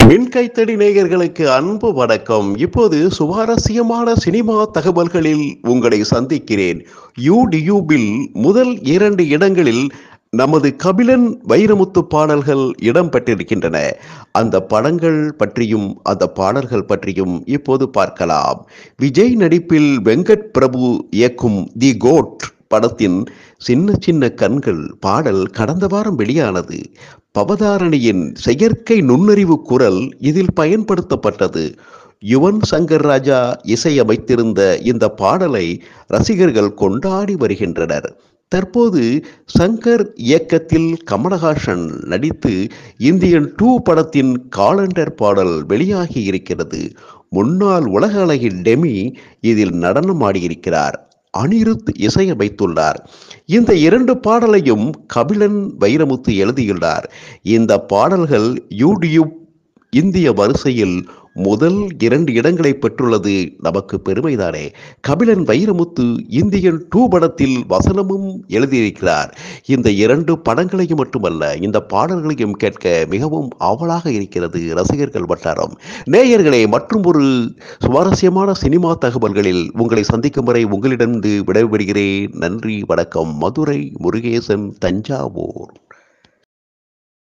மின்கைத்தடி நேயர்களுக்கு அன்பு வணக்கம். இப்போது சுவாரஸ்யமான சினிமா தகவல்களில் உங்களை சந்திக்கிறேன். யூடியூபில் முதல் 2 இடங்களில் நமது கபிலன் வைரமுத்து பாடல்கள் இடம் பெற்றிருக்கின்றன. அந்த படங்கள் பற்றியும் அந்த பாடல்கள் பற்றியும் இப்போது பார்க்கலாம். விஜய் நடிப்பில் வெங்கட் பிரபு இயக்கும் தி கோட் படத்தின் சின்ன சின்ன கண்கள் பாடல் கடந்த வாரம் வெளியானது. பவதாரணியின் செயற்கை நுண்ணறிவு குரல் இதில் பயன்படுத்தப்பட்டது. யுவன் சங்கர் ராஜா இசையமைத்திருந்த இந்த பாடலை ரசிகர்கள் கொண்டாடி வருகின்றனர். தற்போது சங்கர் இயக்கத்தில் கமலஹாசன் நடித்து இந்தியன் 2 படத்தின் காலண்டர் பாடல் வெளியாகி இருக்கிறது. முன்னாள் உலக அழகி டெமி இதில் நடனமாடியிருக்கிறார். அனிருத் இசையமைத்துள்ளார். இந்த 2 பாடலையும் கபிலன் வைரமுத்து எழுதியுள்ளார். இந்த பாடல்கள் யூடியூப் இந்திய வரிசையில் முதல் 2 இடங்களை பெற்றுள்ளது நமக்கு பெருமைதானே. கபிலன் வைரமுத்து இந்தியன் 2 படத்தில் வசனமும் எழுதியிருக்கிறார். இந்த 2 படங்களையும் மட்டுமல்ல, இந்த பாடல்களையும் கேட்க மிகவும் ஆவலாக இருக்கிறது ரசிகர்கள் வட்டாரம். நேயர்களே, மற்றும் ஒரு சுவாரஸ்யமான சினிமா தகவல்களில் உங்களை சந்திக்கும் வரை உங்களிடம் விடைபெறுகிறேன். நன்றி, வணக்கம். மதுரை முருகேசன், தஞ்சாவூர்.